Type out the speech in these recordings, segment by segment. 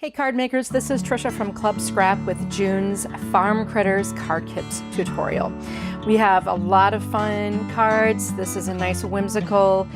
Hey card makers, this is Tricia from Club Scrap with June's Farm Critters card kit tutorial. We have a lot of fun cards. This is a nice whimsical,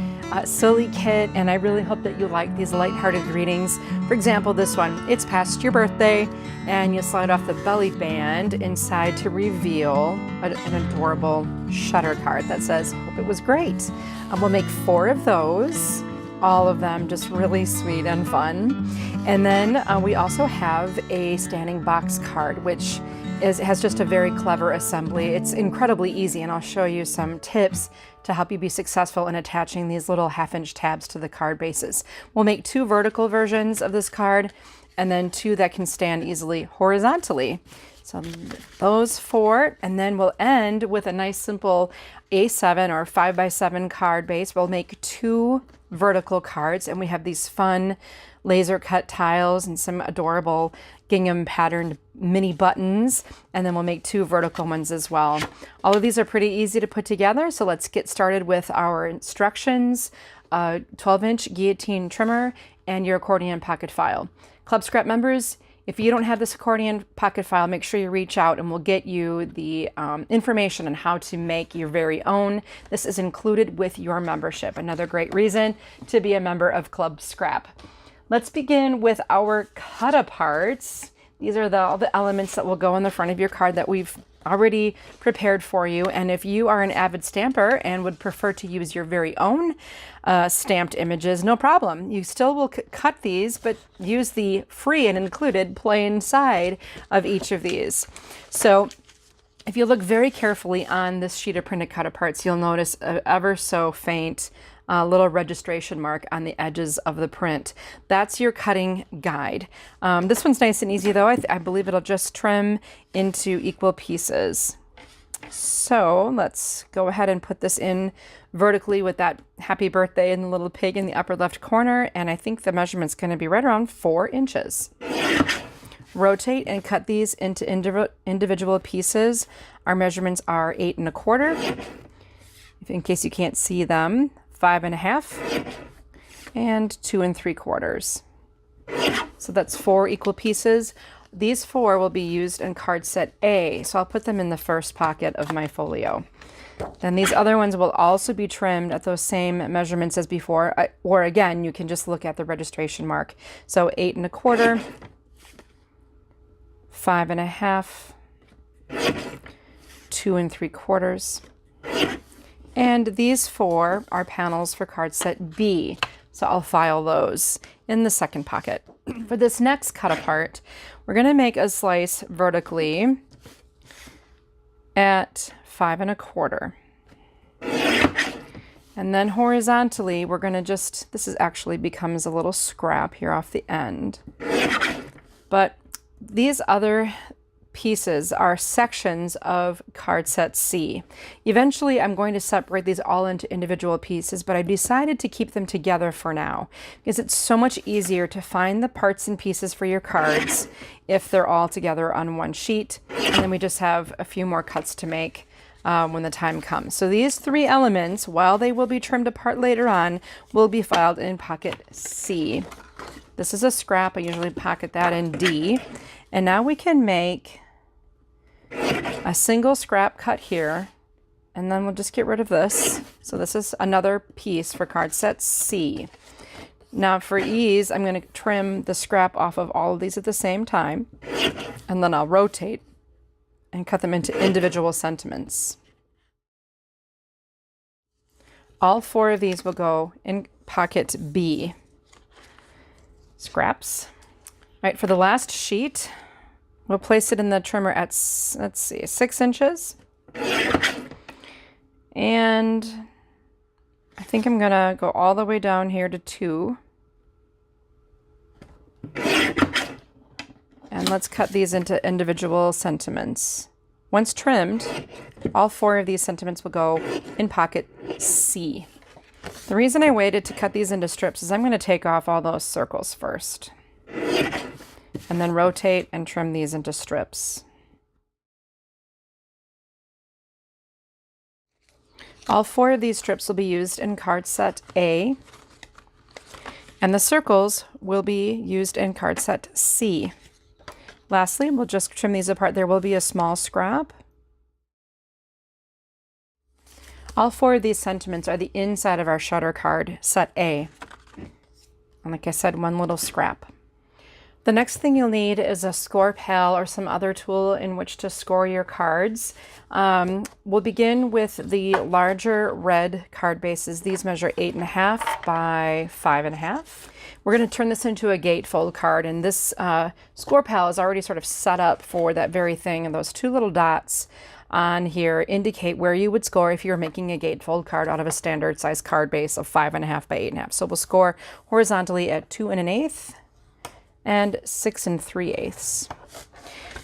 silly kit, and I really hope that you like these lighthearted greetings. For example, this one, it's past your birthday, and you slide off the belly band inside to reveal an adorable shutter card that says, "Hope it was great." We'll make 4 of those. All of them just really sweet and fun. And then we also have a standing box card, which has just a very clever assembly. It's incredibly easy, and I'll show you some tips to help you be successful in attaching these little 1/2-inch tabs to the card bases. We'll make 2 vertical versions of this card, and then 2 that can stand easily horizontally. So those 4, and then we'll end with a nice simple A7 or 5x7 card base. We'll make 2 vertical cards, and we have these fun laser cut tiles and some adorable gingham patterned mini buttons, and then we'll make 2 vertical ones as well. All of these are pretty easy to put together, so let's get started with our instructions. 12-inch guillotine trimmer and your accordion pocket file. Club Scrap members, if you don't have this accordion pocket file, make sure you reach out and we'll get you the information on how to make your very own. This is included with your membership. Another great reason to be a member of Club Scrap. Let's begin with our cut-aparts. These are all the elements that will go on the front of your card that we've already prepared for you. And if you are an avid stamper and would prefer to use your very own stamped images, no problem. You still will cut these, but use the free and included plain side of each of these. So if you look very carefully on this sheet of printed cut-aparts, you'll notice an ever so faint little registration mark on the edges of the print. That's your cutting guide. This one's nice and easy though. I believe it'll just trim into equal pieces. So let's go ahead and put this in vertically with that happy birthday and the little pig in the upper left corner, and I think the measurement's going to be right around 4 inches. Rotate and cut these into individual pieces. Our measurements are 8 1/4. In case you can't see them, 5 1/2 and 2 3/4. So that's 4 equal pieces. These 4 will be used in card set A, so I'll put them in the first pocket of my folio. Then these other ones will also be trimmed at those same measurements as before, or again, you can just look at the registration mark. So 8 1/4, 5 1/2, 2 3/4. And these 4 are panels for card set B. So I'll file those in the second pocket. For this next cut apart, we're going to make a slice vertically at 5 1/4. And then horizontally, we're going to this actually becomes a little scrap here off the end. But these other pieces are sections of card set C. Eventually, I'm going to separate these all into individual pieces, but I decided to keep them together for now because it's so much easier to find the parts and pieces for your cards if they're all together on one sheet, and then we just have a few more cuts to make when the time comes. So these 3 elements, while they will be trimmed apart later on, will be filed in pocket C. This is a scrap. I usually pocket that in D. And now we can make a single scrap cut here, and then we'll just get rid of this. So this is another piece for card set C. Now for ease, I'm going to trim the scrap off of all of these at the same time, and then I'll rotate and cut them into individual sentiments. All 4 of these will go in pocket B. Scraps. All right, for the last sheet, we'll place it in the trimmer at, let's see, 6 inches. And I think I'm going to go all the way down here to 2. And let's cut these into individual sentiments. Once trimmed, all 4 of these sentiments will go in pocket C. The reason I waited to cut these into strips is I'm going to take off all those circles first, and then rotate and trim these into strips. All 4 of these strips will be used in card set A. And the circles will be used in card set C. Lastly, we'll just trim these apart. There will be a small scrap. All 4 of these sentiments are the inside of our shutter card, set A. And like I said, 1 little scrap. The next thing you'll need is a score pal or some other tool in which to score your cards. We'll begin with the larger red card bases. These measure 8.5 by 5.5. We're going to turn this into a gatefold card, and this score pal is already sort of set up for that very thing, and those 2 little dots on here indicate where you would score if you're making a gatefold card out of a standard size card base of 5.5 by 8.5. So we'll score horizontally at 2 1/8 and 6 3/8.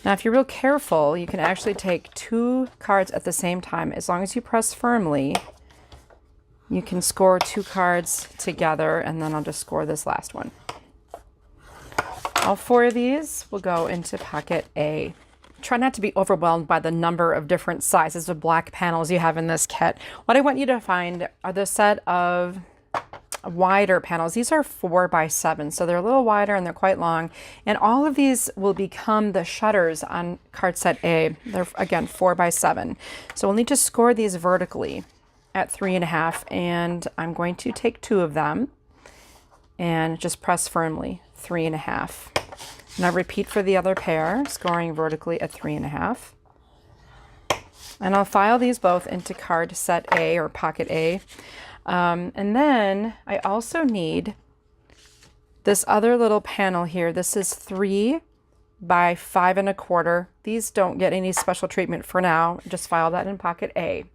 Now, if you're real careful, you can actually take 2 cards at the same time. As long as you press firmly, you can score 2 cards together, and then I'll just score this last one. All 4 of these will go into pocket A. Try not to be overwhelmed by the number of different sizes of black panels you have in this kit. What I want you to find are the set of wider panels. These are 4 by 7, so they're a little wider and they're quite long. And all of these will become the shutters on card set A. They're, again, 4 by 7. So we'll need to score these vertically at 3.5, and I'm going to take 2 of them and just press firmly, 3.5. Now repeat for the other pair, scoring vertically at 3.5. And I'll file these both into card set A or pocket A. And then I also need this other little panel here. This is 3 by 5.25. These don't get any special treatment for now. Just file that in pocket A.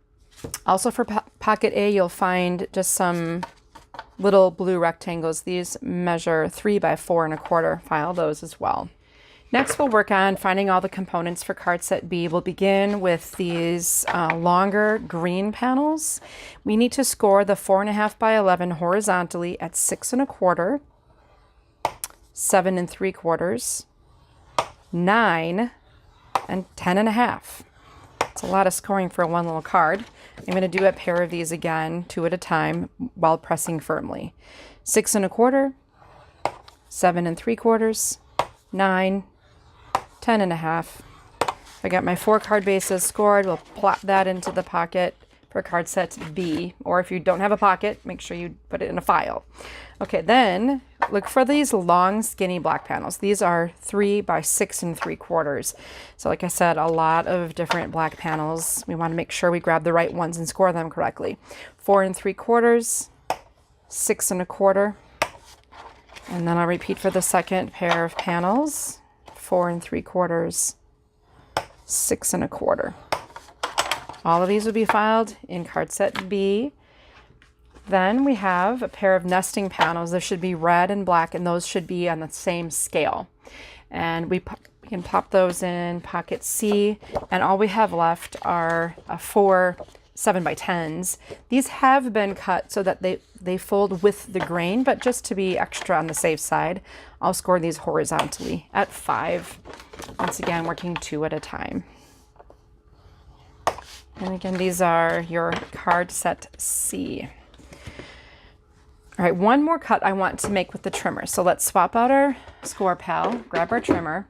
Also for pocket A, you'll find just some little blue rectangles. These measure 3 by 4.25. File those as well. Next, we'll work on finding all the components for card set B. We'll begin with these longer green panels. We need to score the 4.5 by 11 horizontally at 6.25, 7 3/4, 9, and 10.5. It's a lot of scoring for one little card. I'm going to do a pair of these again, 2 at a time, while pressing firmly. 6.25, 7 3/4, 9, 10.5. I got my 4 card bases scored. We'll plop that into the pocket for card set B, or if you don't have a pocket, make sure you put it in a file. Okay, then look for these long, skinny black panels. These are 3 by 6 3/4. So like I said, a lot of different black panels. We want to make sure we grab the right ones and score them correctly. 4 3/4, 6.25, and then I'll repeat for the second pair of panels. 4 3/4, 6.25. All of these will be filed in card set B. Then we have a pair of nesting panels. There should be red and black, and those should be on the same scale. And we can pop those in pocket C, and all we have left are 4 7 by 10s. These have been cut so that they fold with the grain, but just to be extra on the safe side, I'll score these horizontally at 5. Once again, working 2 at a time. And again, these are your card set C. All right, one more cut I want to make with the trimmer. So let's swap out our score pal, grab our trimmer,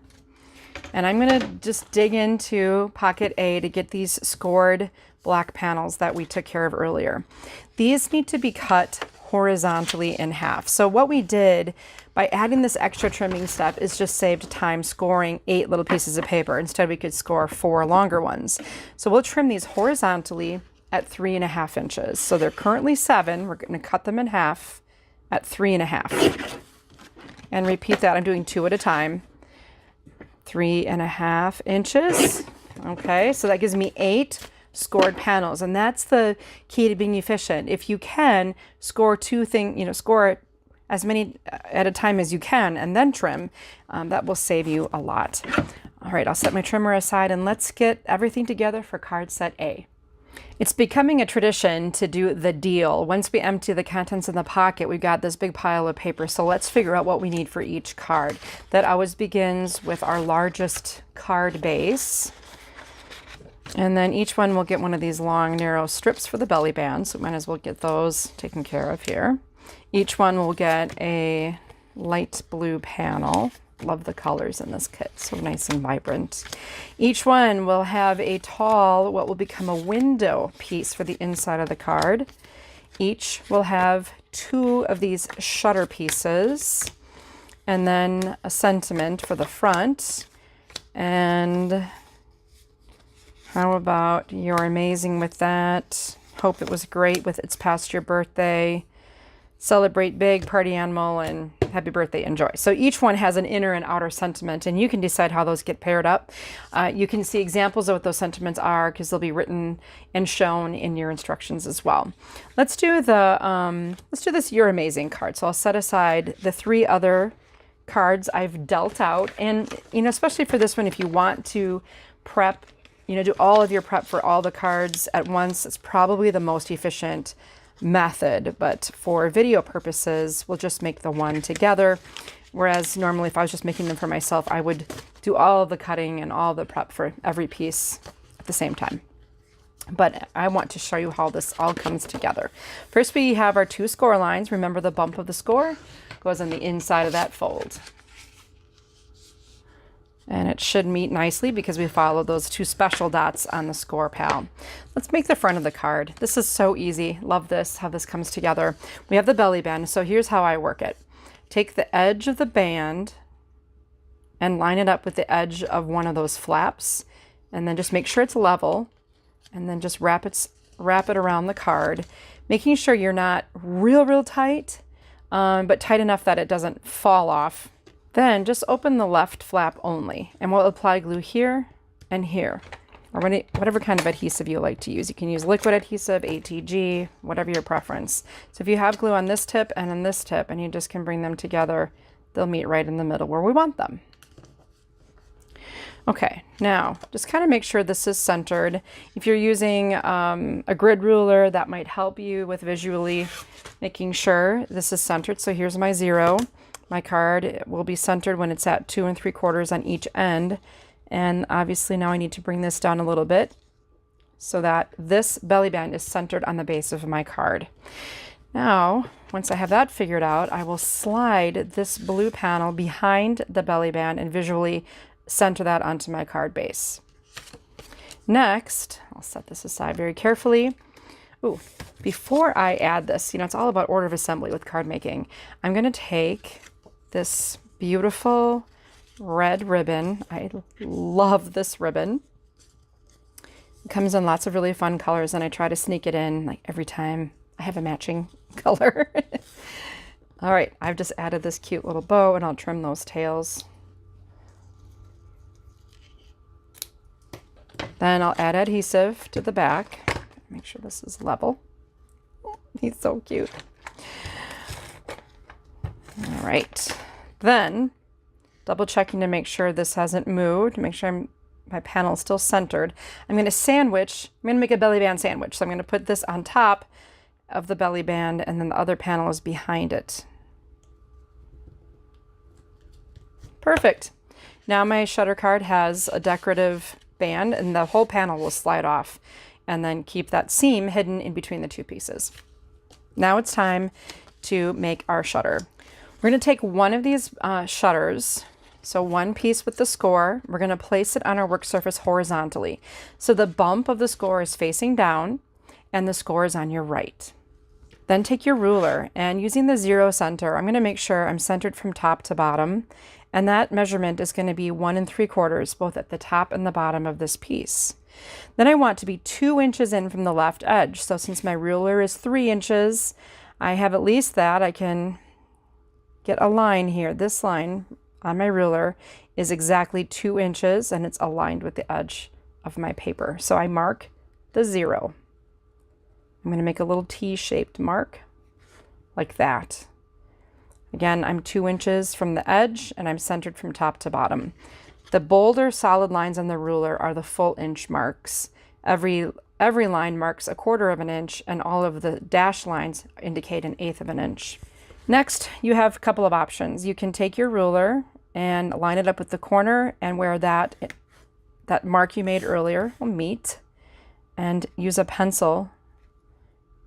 and I'm going to just dig into pocket A to get these scored black panels that we took care of earlier. These need to be cut horizontally in half. So what we did by adding this extra trimming step is just saved time scoring 8 little pieces of paper. Instead, we could score 4 longer ones. So we'll trim these horizontally at 3.5 inches. So they're currently 7. We're going to cut them in half at 3.5. And repeat that. I'm doing 2 at a time. 3.5 inches. Okay, so that gives me 8 scored panels, and that's the key to being efficient. If you can score score as many at a time as you can and then trim, that will save you a lot. All right, I'll set my trimmer aside and let's get everything together for card set A. It's becoming a tradition to do the deal. Once we empty the contents in the pocket, we've got this big pile of paper. So let's figure out what we need for each card. That always begins with our largest card base. And then each one will get one of these long, narrow strips for the belly band. So might as well get those taken care of here. Each one will get a light blue panel. Love the colors in this kit, so nice and vibrant. Each one will have a tall, what will become a window piece for the inside of the card. Each will have 2 of these shutter pieces, and then a sentiment for the front. And how about "You're amazing" with that? Hope it was great with "It's past your birthday." Celebrate big, party animal, and happy birthday, enjoy. So each one has an inner and outer sentiment, and you can decide how those get paired up. You can see examples of what those sentiments are because they'll be written and shown in your instructions as well. Let's do this "You're amazing" card. So I'll set aside the 3 other cards I've dealt out, and especially for this one, if you want to prep, do all of your prep for all the cards at once, it's probably the most efficient method, but for video purposes, we'll just make the one together. Whereas normally if I was just making them for myself, I would do all of the cutting and all the prep for every piece at the same time. But I want to show you how this all comes together. First, we have our 2 score lines. Remember, the bump of the score goes on the inside of that fold. And it should meet nicely because we follow those 2 special dots on the score pal. Let's make the front of the card. This is so easy. Love this, how this comes together. We have the belly band. So here's how I work it. Take the edge of the band and line it up with the edge of one of those flaps. And then just make sure it's level. And then just wrap it around the card, making sure you're not real tight, but tight enough that it doesn't fall off. Then just open the left flap only, and we'll apply glue here and here, or whatever kind of adhesive you like to use. You can use liquid adhesive, ATG, whatever your preference. So if you have glue on this tip and on this tip, and you just can bring them together, they'll meet right in the middle where we want them. Okay, now just kind of make sure this is centered. If you're using a grid ruler, that might help you with visually making sure this is centered. So here's my 0. My card will be centered when it's at 2 3/4 on each end. And obviously now I need to bring this down a little bit so that this belly band is centered on the base of my card. Now, once I have that figured out, I will slide this blue panel behind the belly band and visually center that onto my card base. Next, I'll set this aside very carefully. Ooh, before I add this, it's all about order of assembly with card making. I'm going to take this beautiful red ribbon. I love this ribbon. It comes in lots of really fun colors, and I try to sneak it in like every time I have a matching color. All right, I've just added this cute little bow, and I'll trim those tails. Then I'll add adhesive to the back. Make sure this is level. He's so cute. All right, then double checking to make sure this hasn't moved, make sure my panel is still centered. I'm going to make a belly band sandwich. So I'm going to put this on top of the belly band, and then the other panel is behind it. Perfect. Now my shutter card has a decorative band, and the whole panel will slide off, and then keep that seam hidden in between the 2 pieces. Now it's time to make our shutter. We're going to take one of these shutters, so one piece with the score. We're going to place it on our work surface horizontally. So the bump of the score is facing down and the score is on your right. Then take your ruler, and using the 0 center, I'm going to make sure I'm centered from top to bottom. And that measurement is going to be 1 3/4, both at the top and the bottom of this piece. Then I want to be 2 inches in from the left edge. So since my ruler is 3 inches, I have at least that. I can get a line here. This line on my ruler is exactly 2 inches, and it's aligned with the edge of my paper. So I mark the 0. I'm going to make a little T-shaped mark like that. Again, I'm 2 inches from the edge, and I'm centered from top to bottom. The bolder solid lines on the ruler are the full inch marks. Every line marks 1/4 of an inch, and all of the dash lines indicate 1/8 of an inch. Next, you have a couple of options. You can take your ruler and line it up with the corner and where that mark you made earlier will meet, and use a pencil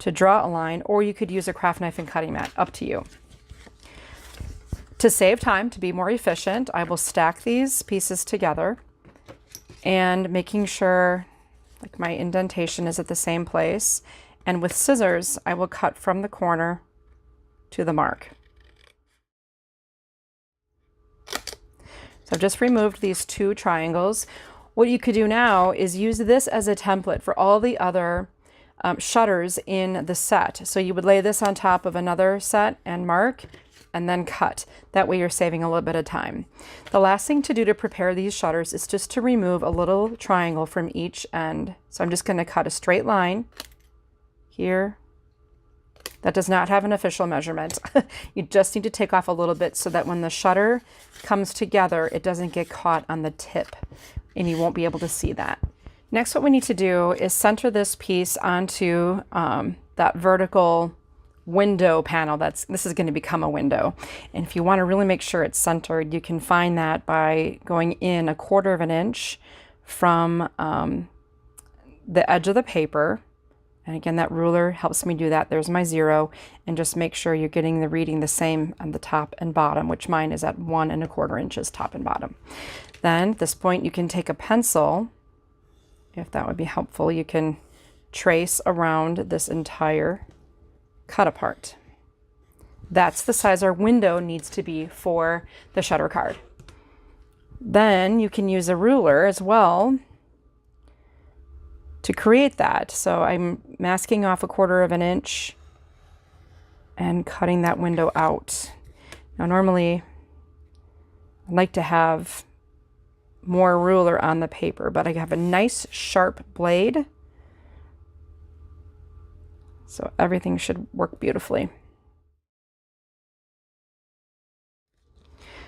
to draw a line, or you could use a craft knife and cutting mat, up to you. To save time, to be more efficient, I will stack these pieces together and making sure like my indentation is at the same place. And with scissors, I will cut from the corner to the mark. So I've just removed these 2 triangles. What you could do now is use this as a template for all the other shutters in the set. So you would lay this on top of another set and mark, and then cut. That way you're saving a little bit of time. The last thing to do to prepare these shutters is just to remove a little triangle from each end. So I'm just going to cut a straight line here. That does not have an official measurement. You just need to take off a little bit so that when the shutter comes together, it doesn't get caught on the tip and you won't be able to see that. Next, what we need to do is center this piece onto that vertical window panel. This is going to become a window. And if you want to really make sure it's centered, you can find that by going in 1/4 of an inch from the edge of the paper. And again, that ruler helps me do that. There's my 0. And just make sure you're getting the reading the same on the top and bottom, which mine is at 1 1/4 inches top and bottom. Then at this point, you can take a pencil, if that would be helpful. You can trace around this entire cut apart. That's the size our window needs to be for the shutter card. Then you can use a ruler as well to create that. So I'm masking off 1/4 of an inch and cutting that window out. Now normally I like to have more ruler on the paper, but I have a nice sharp blade, so everything should work beautifully.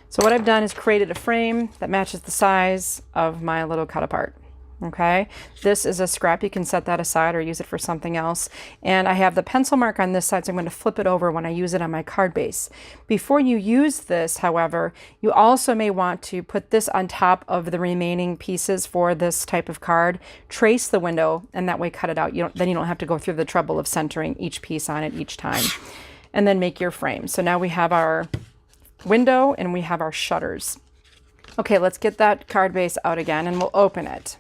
So what I've done is created a frame that matches the size of my little cut apart. Okay, this is a scrap. You can set that aside or use it for something else. And I have the pencil mark on this side, so I'm going to flip it over when I use it on my card base. Before you use this, however, you also may want to put this on top of the remaining pieces for this type of card. Trace the window, and that way cut it out. Then you don't have to go through the trouble of centering each piece on it each time. And then make your frame. So now we have our window and we have our shutters. Okay, let's get that card base out again and we'll open it.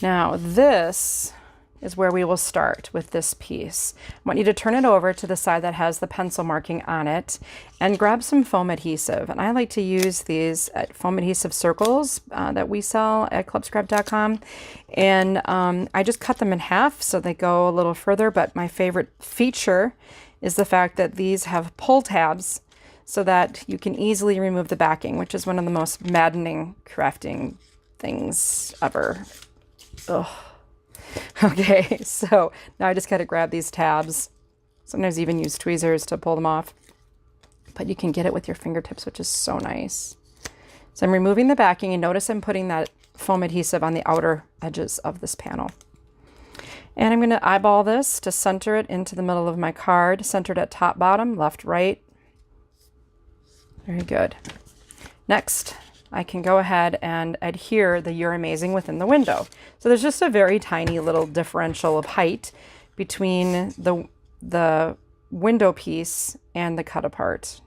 Now this is where we will start with this piece. I want you to turn it over to the side that has the pencil marking on it and grab some foam adhesive. And I like to use these foam adhesive circles that we sell at clubscrap.com. And I just cut them in half so they go a little further. But my favorite feature is the fact that these have pull tabs so that you can easily remove the backing, which is one of the most maddening crafting things ever. Ugh. Okay, so now I just got to grab these tabs. Sometimes even use tweezers to pull them off, but you can get it with your fingertips, which is so nice. So I'm removing the backing, and notice I'm putting that foam adhesive on the outer edges of this panel. And I'm going to eyeball this to center it into the middle of my card, centered at top, bottom, left, right. Very good. Next, I can go ahead and adhere the You're Amazing within the window. So there's just a very tiny little differential of height between the window piece and the cut apart.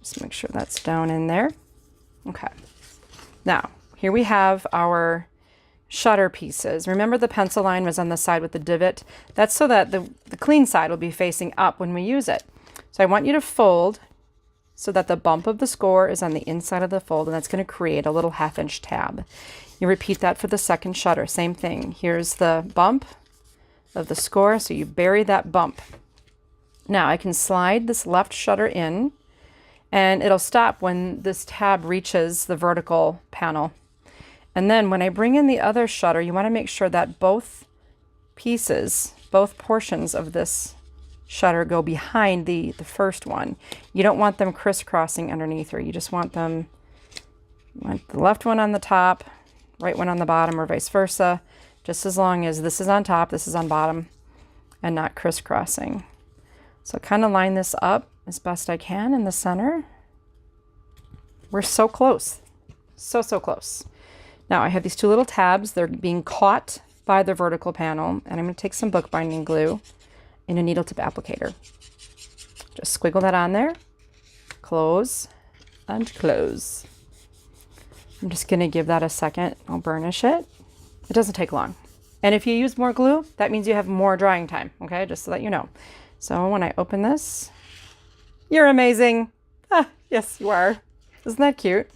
Just make sure that's down in there. Okay. Now, here we have our shutter pieces. Remember the pencil line was on the side with the divot? That's so that the clean side will be facing up when we use it. So I want you to fold so that the bump of the score is on the inside of the fold, and that's going to create a little 1/2 inch tab. You repeat that for the second shutter. Same thing. Here's the bump of the score, so you bury that bump. Now I can slide this left shutter in, and it'll stop when this tab reaches the vertical panel. And then when I bring in the other shutter, you want to make sure that both pieces, both portions of this shutter go behind the first one. You don't want them crisscrossing underneath her. You just want them, the left one on the top, right one on the bottom, or vice versa, just as long as this is on top, this is on bottom, and not crisscrossing. So kind of line this up as best I can in the center. We're so close. So close. Now I have these 2 little tabs. They're being caught by the vertical panel, and I'm going to take some bookbinding glue and a needle tip applicator. Just squiggle that on there, close and close. I'm just going to give that a second. I'll burnish it. It doesn't take long. And if you use more glue, that means you have more drying time, okay? Just so that you know. So when I open this, you're amazing. Ah, yes, you are. Isn't that cute?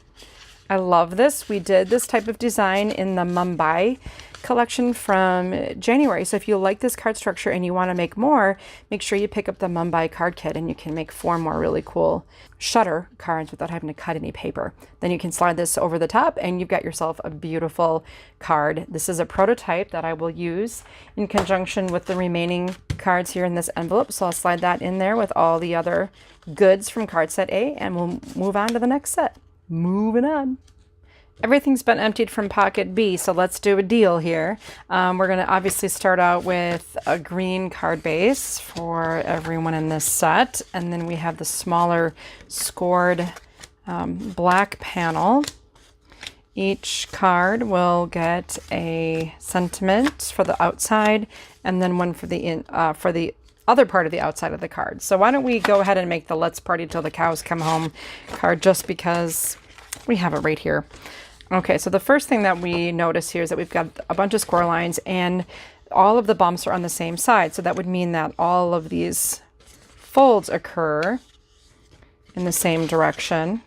I love this. We did this type of design in the Mumbai collection from January. So if you like this card structure and you want to make more, make sure you pick up the Mumbai card kit, and you can make 4 more really cool shutter cards without having to cut any paper. Then you can slide this over the top and you've got yourself a beautiful card. This is a prototype that I will use in conjunction with the remaining cards here in this envelope. So I'll slide that in there with all the other goods from card set A, and we'll move on to the next set. Moving on. Everything's been emptied from pocket B, so let's do a deal here. We're going to obviously start out with a green card base for everyone in this set, and then we have the smaller scored black panel. Each card will get a sentiment for the outside, and then one for the other part of the outside of the card. So why don't we go ahead and make the Let's Party Till the Cows Come Home card, just because we have it right here. Okay, so the first thing that we notice here is that we've got a bunch of score lines, and all of the bumps are on the same side. So that would mean that all of these folds occur in the same direction.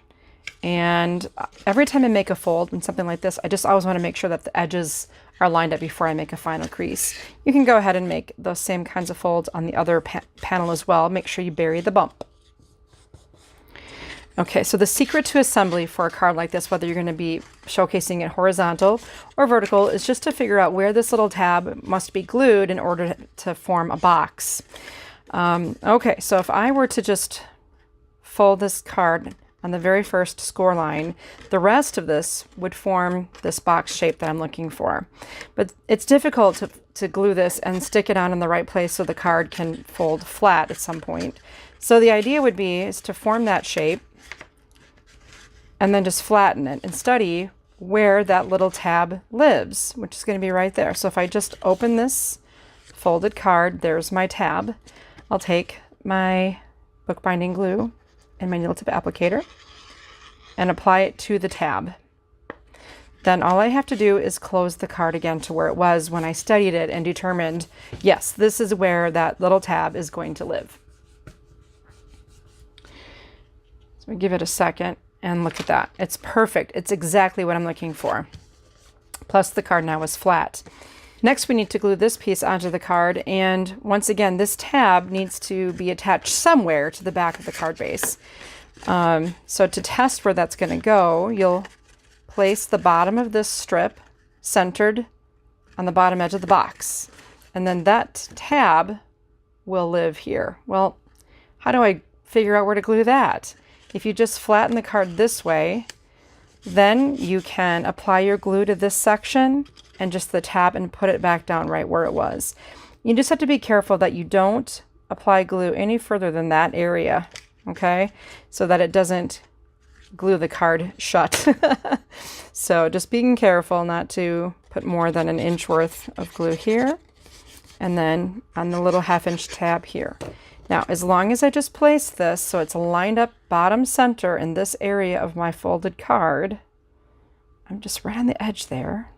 And every time I make a fold in something like this, I just always want to make sure that the edges are lined up before I make a final crease. You can go ahead and make those same kinds of folds on the other panel as well. Make sure you bury the bump. Okay, so the secret to assembly for a card like this, whether you're going to be showcasing it horizontal or vertical, is just to figure out where this little tab must be glued in order to form a box. Okay, so if I were to just fold this card on the very first score line, the rest of this would form this box shape that I'm looking for. But it's difficult to glue this and stick it on in the right place so the card can fold flat at some point. So the idea would be is to form that shape and then just flatten it and study where that little tab lives, which is going to be right there. So if I just open this folded card, there's my tab. I'll take my bookbinding glue and my needle tip applicator and apply it to the tab. Then all I have to do is close the card again to where it was when I studied it and determined, yes, this is where that little tab is going to live. So we give it a second. And look at that. It's perfect. It's exactly what I'm looking for. Plus the card now is flat. Next, we need to glue this piece onto the card. And once again, this tab needs to be attached somewhere to the back of the card base. So to test where that's going to go, you'll place the bottom of this strip centered on the bottom edge of the box. And then that tab will live here. Well, how do I figure out where to glue that? If you just flatten the card this way, then you can apply your glue to this section and just the tab and put it back down right where it was. You just have to be careful that you don't apply glue any further than that area, okay? So that it doesn't glue the card shut. So just being careful not to put more than an inch worth of glue here, and then on the little 1/2 inch tab here. Now, as long as I just place this so it's lined up bottom center in this area of my folded card, I'm just right on the edge there.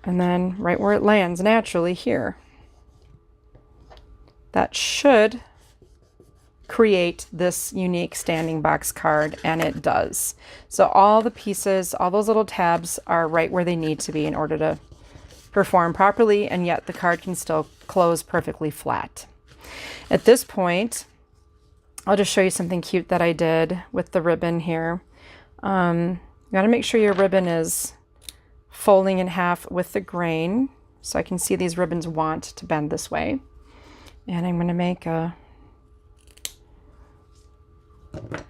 And then right where it lands naturally here. That should create this unique standing box card, and it does. So all the pieces, all those little tabs are right where they need to be in order to perform properly, and yet the card can still close perfectly flat. At this point, I'll just show you something cute that I did with the ribbon here. You got to make sure your ribbon is folding in half with the grain, so I can see these ribbons want to bend this way. And I'm going to make a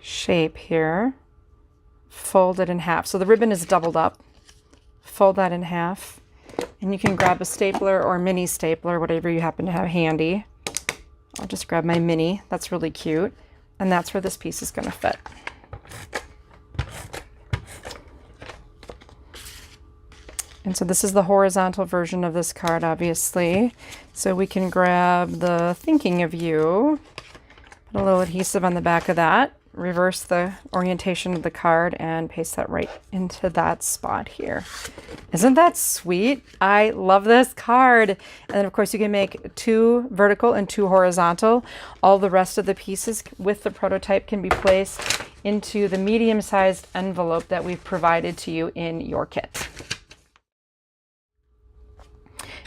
shape here, fold it in half. So the ribbon is doubled up. Fold that in half. And you can grab a stapler or mini stapler, whatever you happen to have handy. I'll just grab my mini. That's really cute. And that's where this piece is going to fit. And so this is the horizontal version of this card, obviously. So we can grab the thinking of you, put a little adhesive on the back of that, reverse the orientation of the card, and paste that right into that spot here. Isn't that sweet? I love this card. And then of course you can make 2 vertical and 2 horizontal. All the rest of the pieces with the prototype can be placed into the medium-sized envelope that we've provided to you in your kit.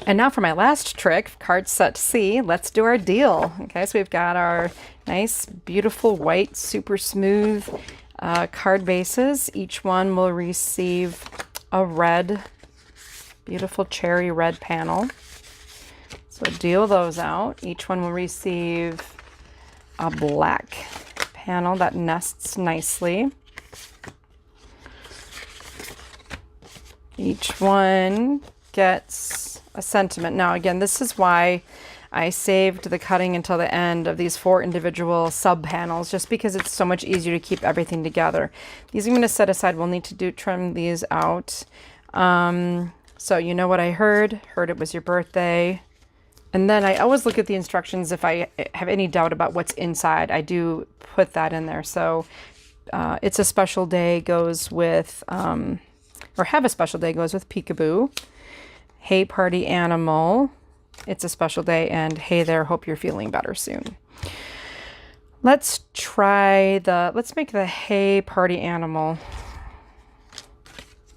And now for my last trick, card set C, let's do our deal. Okay, so we've got our nice, beautiful, white, super smooth card bases. Each one will receive a red, beautiful cherry red panel. So deal those out. Each one will receive a black panel that nests nicely. Each one gets a sentiment. Now again, this is why I saved the cutting until the end of these 4 individual sub panels, just because it's so much easier to keep everything together. These I'm going to set aside. We'll need to trim these out. So you know what I heard it was your birthday. And then I always look at the instructions if I have any doubt about what's inside. I do put that in there. So it's a special day goes with, or have a special day goes with peekaboo. Hey party animal, it's a special day, and hey there, hope you're feeling better soon. Let's make the hey party animal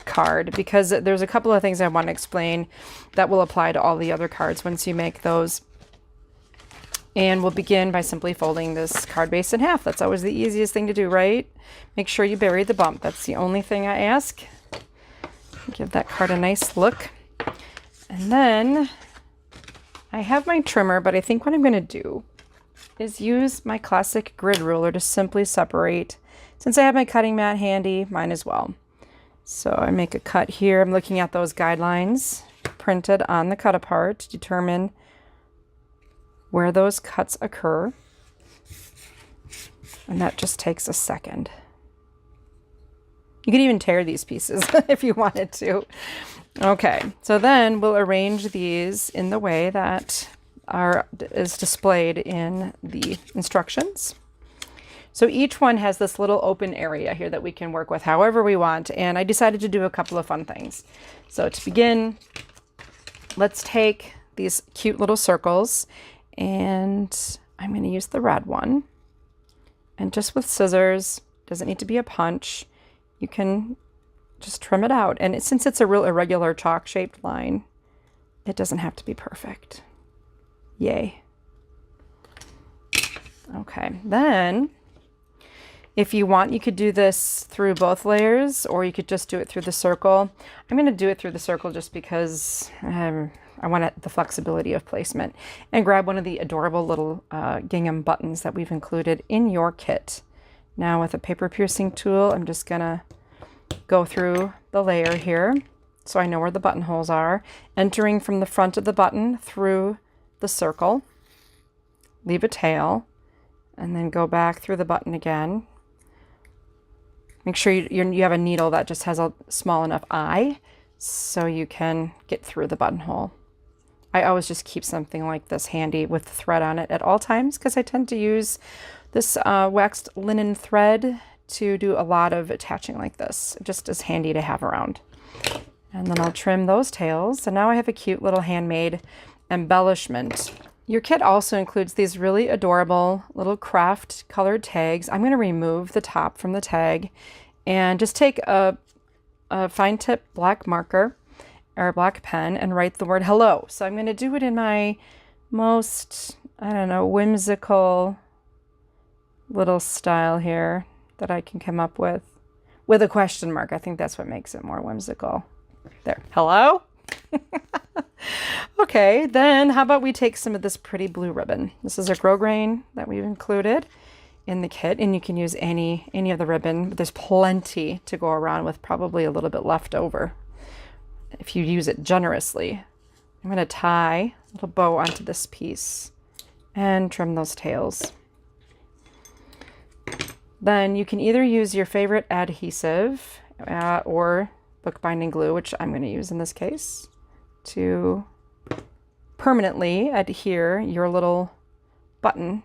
card, because there's a couple of things I want to explain that will apply to all the other cards once you make those. And we'll begin by simply folding this card base in half. That's always the easiest thing to do, right? Make sure you bury the bump. That's the only thing I ask. Give that card a nice look. And then I have my trimmer, but I think what I'm going to do is use my classic grid ruler to simply separate. Since I have my cutting mat handy, mine as well. So I make a cut here. I'm looking at those guidelines printed on the cut apart to determine where those cuts occur. And that just takes a second. You can even tear these pieces if you wanted to. Okay, so then we'll arrange these in the way that is displayed in the instructions. So each one has this little open area here that we can work with however we want, and I decided to do a couple of fun things. So to begin, let's take these cute little circles, and I'm going to use the red one. And just with scissors, doesn't need to be a punch, you can just trim it out. And since it's a real irregular chalk-shaped line, it doesn't have to be perfect. Yay. Okay, then if you want, you could do this through both layers, or you could just do it through the circle. I'm going to do it through the circle just because I want the flexibility of placement. And grab one of the adorable little gingham buttons that we've included in your kit. Now with a paper piercing tool, I'm just going to go through the layer here so I know where the buttonholes are, entering from the front of the button through the circle, leave a tail, and then go back through the button again. Make sure you have a needle that just has a small enough eye so you can get through the buttonhole. I always just keep something like this handy with the thread on it at all times, because I tend to use this waxed linen thread to do a lot of attaching like this. It just is handy to have around. And then I'll trim those tails. And now I have a cute little handmade embellishment. Your kit also includes these really adorable little craft colored tags. I'm going to remove the top from the tag and just take a fine tip black marker or a black pen and write the word hello. So I'm going to do it in my most, I don't know, whimsical little style here that I can come up with a question mark. I think that's what makes it more whimsical. There, hello? Okay, then how about we take some of this pretty blue ribbon. This is a grosgrain that we've included in the kit, and you can use any of the ribbon, but there's plenty to go around with, probably a little bit left over if you use it generously. I'm going to tie a little bow onto this piece and trim those tails. Then you can either use your favorite adhesive or bookbinding glue, which I'm going to use in this case, to permanently adhere your little button.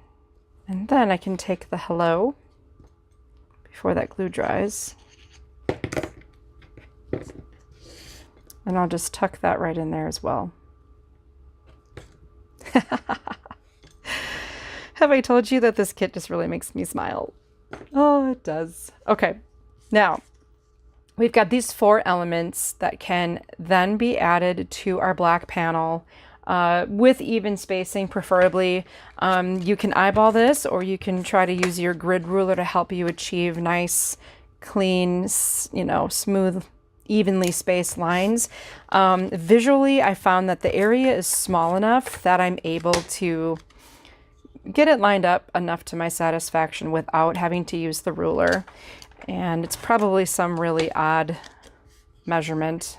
And then I can take the hello before that glue dries. And I'll just tuck that right in there as well. Have I told you that this kit just really makes me smile? Oh, it does. Okay, now we've got these 4 elements that can then be added to our black panel with even spacing, preferably. You can eyeball this, or you can try to use your grid ruler to help you achieve nice, clean, you know, smooth, evenly spaced lines. Visually, I found that the area is small enough that I'm able to get it lined up enough to my satisfaction without having to use the ruler. And it's probably some really odd measurement,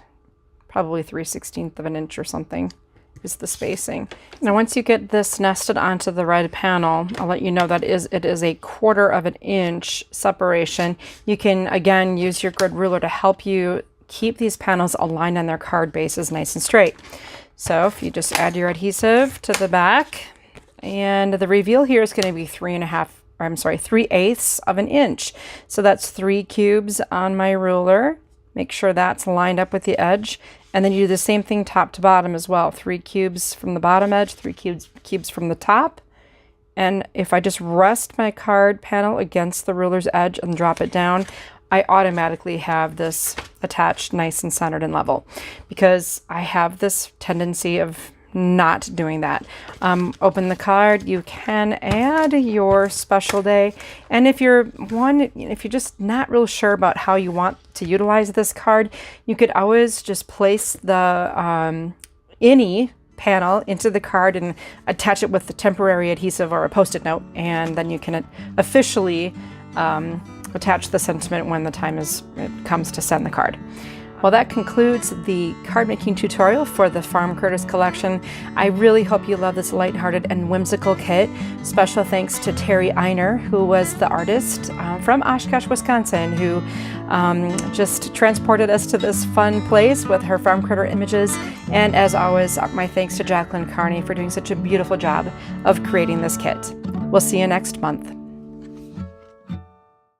probably 3/16 of an inch or something is the spacing. Now once you get this nested onto the red panel, I'll let you know that it is a 1/4 of an inch separation. You can again use your grid ruler to help you keep these panels aligned on their card bases nice and straight. So if you just add your adhesive to the back, and the reveal here is going to be 3/8 of an inch. So that's 3 cubes on my ruler. Make sure that's lined up with the edge. And then you do the same thing top to bottom as well. 3 cubes from the bottom edge, 3 cubes from the top. And if I just rest my card panel against the ruler's edge and drop it down, I automatically have this attached nice and centered and level, because I have this tendency of not doing that. Open the card, you can add your special day, and if you're just not real sure about how you want to utilize this card, you could always just place the any panel into the card and attach it with the temporary adhesive or a post-it note, and then you can officially attach the sentiment when the time comes to send the card. Well, that concludes the card making tutorial for the Farm Critters collection. I really hope you love this lighthearted and whimsical kit. Special thanks to Terry Einer, who was the artist from Oshkosh, Wisconsin, who just transported us to this fun place with her farm critter images. And as always, my thanks to Jacqueline Carney for doing such a beautiful job of creating this kit. We'll see you next month.